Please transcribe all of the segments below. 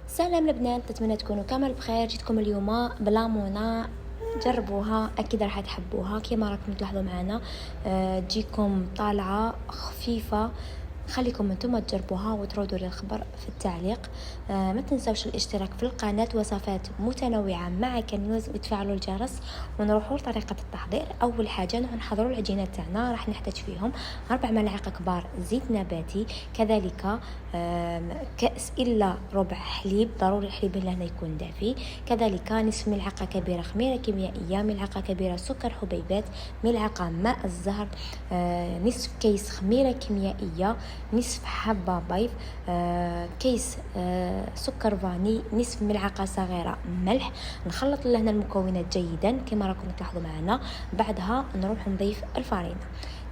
سلام البنات، نتمنى تكونوا كامل بخير. جيتكم اليوم بلامونة، جربوها اكيد راح تحبوها. كما راكم تلاحظوا معنا تجيكم طالعه خفيفه. خليكم انتم تجربوها وتردوا لي الخبر في التعليق. ما تنسوش الاشتراك في القناه، وصفات متنوعه مع كنيوز، وتفعلوا الجرس. ونروحوا لطريقه التحضير. اول حاجه نحضروا العجينات تاعنا، راح نحتاج فيهم 4 ملاعق كبار زيت نباتي، كذلك كأس إلا ربع حليب، ضروري الحليب هنا يكون دافي، كذلك نصف ملعقة كبيرة خميرة كيميائية، ملعقة كبيرة سكر حبيبات، ملعقة ماء الزهر، نصف كيس خميرة كيميائية، نصف حبة بيض، كيس سكر فاني، نصف ملعقة صغيرة ملح. نخلط لهنا المكونات جيدا كما راكم تلاحظوا معنا. بعدها نروح نضيف الفارينة.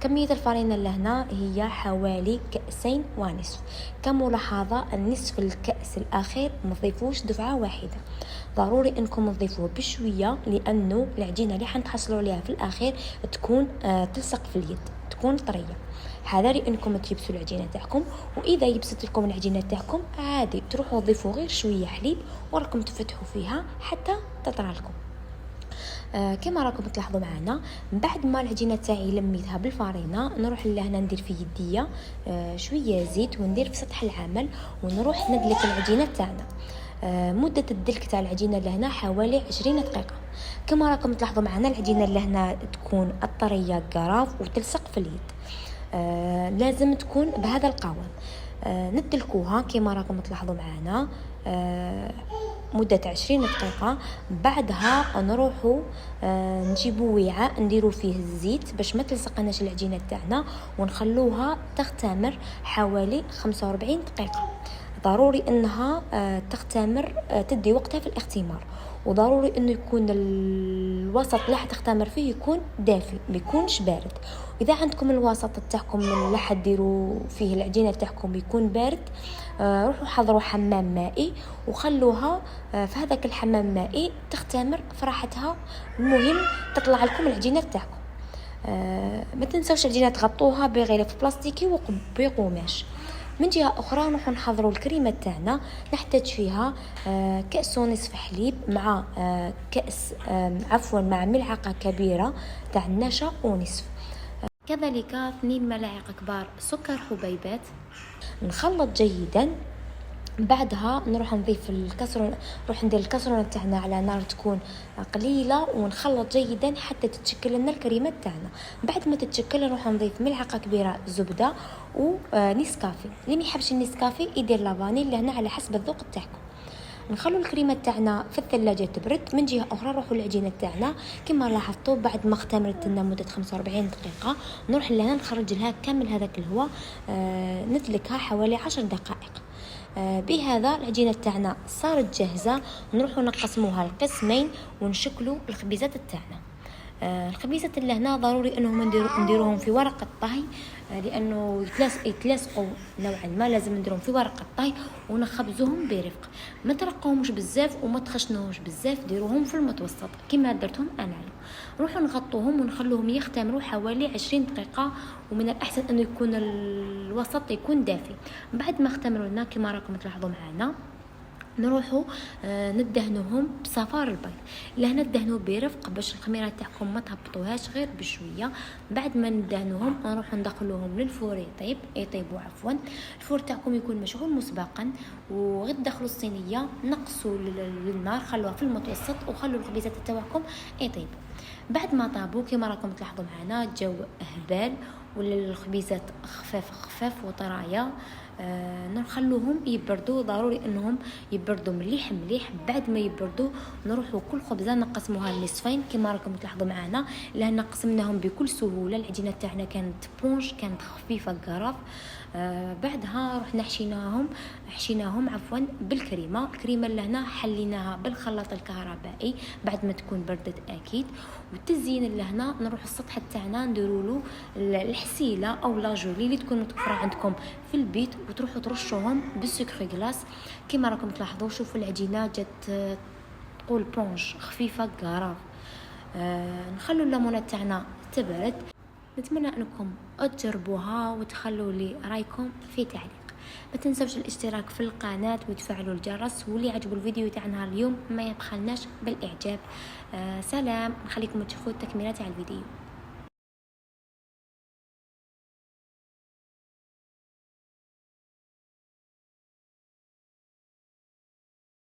كمية الفارينة لهنا هي حوالي 2.5 كأس. كملاحظة النصف الكأس الأخير ما تضيفوش دفعة واحدة، ضروري انكم تضيفوه بشوية، لأنه العجينة اللي حنتحصلوا عليها في الأخير تكون تلصق في اليد، تكون طرية. حذري انكم تيبسوا العجينة تاعكم، واذا يبست لكم العجينة تاعكم عادي تروحوا تضيفوا غير شوية حليب وراكم تفتحوا فيها حتى تطرى لكم. كما راكم تلاحظوا معنا. بعد ما العجينه تاعي لميتها بالفارينه، نروح لهنا ندير في يديه شويه زيت، وندير في سطح العمل، ونروح ندلك العجينه تاعنا. مده الدلك تاع العجينه لهنا حوالي 20 دقيقه. كما راكم تلاحظوا معنا العجينه لهنا تكون الطريه قراف وتلصق في اليد. لازم تكون بهذا القوام. ندلكوها كما راكم تلاحظوا معنا مدة 20 دقيقة. بعدها نروحوا نجيبوا وعاء نديروا فيه الزيت باش ما تلصقناش العجينة تاعنا، ونخلوها تختمر حوالي 45 دقيقة. ضروري انها تختمر، تدي وقتها في الاختمار، وضروري انه يكون الوسط اللي حتختمر فيه يكون دافي، ما يكونش بارد. اذا عندكم الوسط تاعكم اللي حديروا فيه العجينه تاعكم يكون بارد، روحوا حضروا حمام مائي وخلوها في هذاك الحمام المائي تختمر في راحتها. المهم تطلع لكم العجينه تاعكم. ما تنسوش العجينه تغطوها بغلاف بلاستيكي وبقماش. من جهه اخرى نروح نحضروا الكريمه تاعنا. نحتاج فيها كاس ونصف حليب مع مع ملعقه كبيره تاع النشا ونصف، كذلك 2 ملاعق كبار سكر حبيبات. نخلط جيدا. بعدها نروح نضيف الكسرونه، نروح ندير الكسرونه تاعنا على نار تكون قليله، ونخلط جيدا حتى تتشكل لنا الكريمه تاعنا. بعد ما تتشكل نروح نضيف ملعقه كبيره زبده ونسكافي. اللي ما يحبش النسكافي يدير لافاني لهنا على حسب الذوق تاعكم. نخلو الكريمه تاعنا في الثلاجه تبرد. من جهه اخرى نروحوا العجينه تاعنا كما لاحظتوا بعد ما اختمرت لنا مده 45 دقيقه، نروح لهنا نخرج لها كامل هذاك الهواء، نتركها حوالي 10 دقائق. بهذا العجينه تاعنا صارت جاهزه. نروحوا نقسموها لقسمين ونشكلوا الخبيزات تاعنا. الخبيزات اللي هنا ضروري انهم نديروهم في ورق الطهي، لانه يتلاصقوا نوعا ما. لازم نديرهم في ورق الطهي ونخبزوهم برفق، ما ترقوهمش بزاف وما تخشنوهمش بزاف، ديروهم في المتوسط كما درتهم انا. نروحوا نغطوهم ونخلوهم يختمروا حوالي 20 دقيقه، ومن الاحسن انه يكون الوسط يكون دافي. بعد ما اختمروا لنا كما راكم تلاحظوا معنا، نروحوا ندهنوهم بصفار البيض. لهنا ندهنوا برفق باش الخميره تاعكم ما تهبطوهاش غير بشويه. بعد ما ندهنوهم نروحوا ندخلوهم للفور يطيبوا عفوا. الفور تاعكم يكون مشغول مسبقا، وغير دخلوا الصينيه نقصوا للنار، خلوها في المتوسط وخلوا الخبيزات تاعكم يطيبوا. بعد ما طابوا كما راكم تلاحظوا معنا جو هبال، ولا الخبيزات خفاف وطرايا. نخلوهم يبردوا، ضروري انهم يبردوا مليح. بعد ما يبردوا نروحوا كل خبزه نقسموها لنصفين كما راكم تلاحظوا معنا، لان قسمناهم بكل سهوله. العجينه تاعنا كانت بونج، كانت خفيفه قرف. بعدها رحنا حشيناهم بالكريمه. الكريمه اللي هنا حليناها بالخلاط الكهربائي بعد ما تكون بردت اكيد. والتزيين اللي هنا نروح السطح تاعنا نديروا له الحسيله او لاجولي اللي تكون متوفره عندكم في البيت، وتروحوا ترشوهم بالسكر غلاس كما راكم تلاحظوا. شوفوا العجينه جات تقول بونج خفيفه قراف. نخلوا الليمونه تاعنا تبرد. نتمنى انكم تجربوها وتخلوا لي رايكم في تعليق. ما تنسوش الاشتراك في القناه وتفعلوا الجرس، واللي عجبوا الفيديو تاعنا اليوم ما يبخلناش بالاعجاب. سلام، نخليكم تشوفوا التكمله تاع الفيديو.